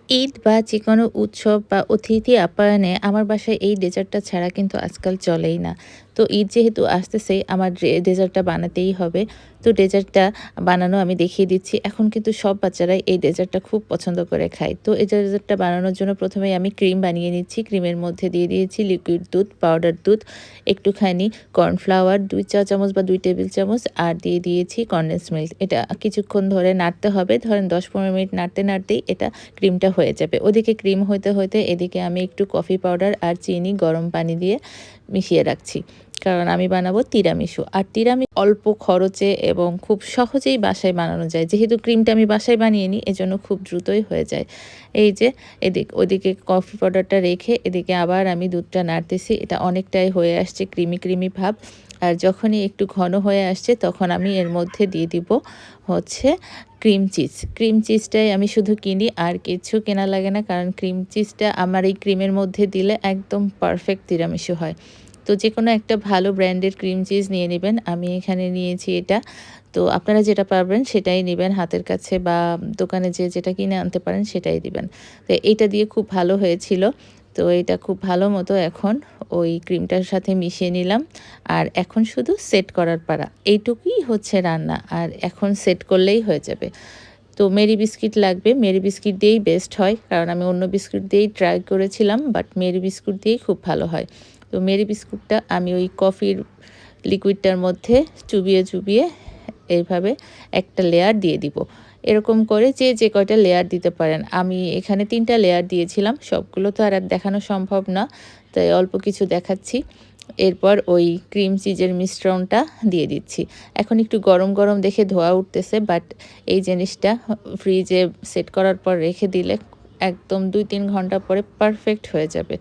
ঈদ বা যেকোনো উৎসব বা অতিথি আপ্যায়নে আমার বাসায় এই ডেজার্টটা ছাড়া কিন্তু আজকাল চলেই না। তো ঈদ যেহেতু আসতেছে আমার ডেজার্টটা বানাতেই হবে। তো ডেজার্টটা বানানো আমি দেখিয়ে দিচ্ছি। এখন কিন্তু সব বাচ্চারাই এই ডেজার্টটা খুব পছন্দ করে খায়। তো এই ডেজার্টটা বানানোর জন্য ১ম এই আমি ক্রিম বানিয়ে নিচ্ছি। ক্রিমের মধ্যে দিয়ে দিয়েছি লিকুইড দুধ, পাউডার দুধ, একটুখানি কর্নফ্লাওয়ার ২ চা চামচ বা ২ টেবিল চামচ আর দিয়ে দিয়েছি কনডেন্স মিল্ক। এটা কিছুক্ষণ ধরে নাড়তে হবে। ধরেন ১০-১৫ মিনিট নাড়তে, নাড়তেই এটা ক্রিমটা হয়ে যাবে। ওদিকে ক্রিম হইতে, হইতে এদিকে আমি একটু কফি পাউডার আর চিনি গরম পানি দিয়ে মিশিয়ে রাখছি। কারণ আমি বানাবো তিরামিসু। আর অল্প খরচে এবং খুব সহজেই বাসায় বানানো যায়। যেহেতু ক্রিমটা আমি বাসায় বানিয়ে নিই এজন্য খুব দ্রুতই হয়ে যায়। এই যে ওদিকে কফি পাউডারটা রেখে এদিকে আবার আমি দুধটা নাড়তেছি। এটা অনেকটাই হয়ে আসছে ক্রিমি, ক্রিমি ভাব। আর যখনই একটু ঘন হয়ে আসছে তখন আমি এর মধ্যে দিয়ে দিব হচ্ছে ক্রিম চিজ। ক্রিম চিজটাই আমি শুধু কিনি আর কিছু কেনা লাগে না। কারণ ক্রিম চিজটা আমার এই ক্রিমের মধ্যে দিলে একদম পারফেক্ট তিরামিসু হয়। তো যেকোনো একটা ভালো ব্র্যান্ডের ক্রিম চিজ নিয়ে নিবেন। আমি এখানে নিয়েছি এটা। তো আপনারা যেটা পারবেন সেটাই নিবেন হাতের কাছে বা দোকানে যেয়ে যেটা কিনে আনতে পারেন সেটাই দিবেন। তো এইটা দিয়ে খুব ভালো হয়েছিল। তো এটা খুব ভালো মতো এখন ওই ক্রিমটার সাথে মিশিয়ে নিলাম। আর এখন শুধু সেট করার পালা। এইটুকুই হচ্ছে রান্না। আর এখন সেট করলেই হয়ে যাবে। তো মেরি বিস্কিট লাগবে। মেরি বিস্কিট দিয়েই বেস্ট হয়। কারণ আমি অন্য বিস্কুট দিয়েই ট্রাই করেছিলাম। বাট মেরি বিস্কুট দিয়েই খুব ভালো হয়। তো মেরি বিস্কুটটা আমি ওই কফির লিকুইডটার মধ্যে চুবিয়ে, চুবিয়ে এইভাবে একটা লেয়ার দিয়ে দিব। এরকম করে যে কয়টা লেয়ার দিতে পারেন। আমি এখানে ৩ টা লেয়ার দিয়েছিলাম। সবগুলো তো আর দেখানো সম্ভব না। তাই অল্প কিছু দেখাচ্ছি। এরপর ওই ক্রিম চিজের মিশ্রণটা দিয়ে দিচ্ছি। এখন একটু গরম, গরম দেখে ধোঁয়া উঠতেছে বাট এই জিনিসটা ফ্রিজে সেট করার পর রেখে দিলে একদম ২-৩ ঘন্টা পরে পারফেক্ট হয়ে যাবে।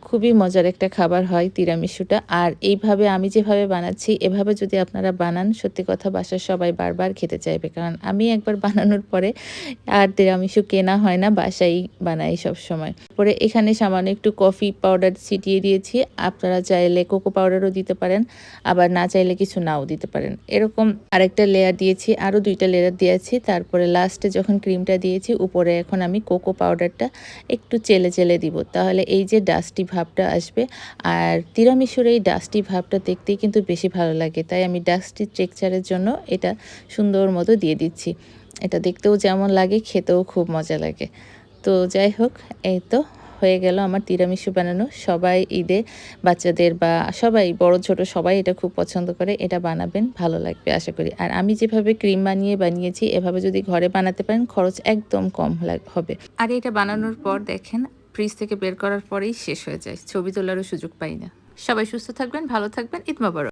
খুবই মজার একটা খাবার হয় তিরামিসুটা। আর এইভাবে আমি যেভাবে বানাচ্ছি এভাবে যদি আপনারা বানান সত্যি কথা বাসার সবাই বারবার খেতে চাইবে। কারণ আমি একবার বানানোর পরে আর তিরামিসু কেনা হয় না, বাসায়ই বানাই সবসময়। পরে এখানে সামান্য একটু কফি পাউডার ছিটিয়ে দিয়েছি। আপনারা চাইলে কোকো পাউডারও দিতে পারেন, আবার না চাইলে কিছু নাও দিতে পারেন। এরকম আরেকটা লেয়ার দিয়েছি, আরও ২ টা লেয়ার দিয়েছি। তারপরে লাস্টে যখন ক্রিমটা দিয়েছি উপরে এখন আমি কোকো পাউডারটা একটু চেলে, চেলে দিব। তাহলে এই যে ডাস্টি ভাবটা আসবে আর তিরামিসুর এই ডাস্টি ভাবটা দেখতেই কিন্তু বেশি ভালো লাগে। তাই আমি ডাস্টি টেক্সচারের জন্য এটা সুন্দর মতো দিয়ে দিচ্ছি। এটা দেখতেও যেমন লাগে খেতেও খুব মজা লাগে। তো যাই হোক এই তো হয়ে গেল আমার তিরামিসু বানানো। সবাই ঈদে বাচ্চাদের বা সবাই বড় ছোট সবাই এটা খুব পছন্দ করে। এটা বানাবেন ভালো লাগবে আশা করি। আর আমি যেভাবে ক্রিম বানিয়েছি এভাবে যদি ঘরে বানাতে পারেন খরচ একদম কম হবে। আর এটা বানানোর পর দেখেন ফ্রিজ থেকে বের করার পরেই শেষ হয়ে যায়। ছবি তোলারও সুযোগ পাই না। সবাই সুস্থ থাকবেন, ভালো থাকবেন। ঈদ মোবারক।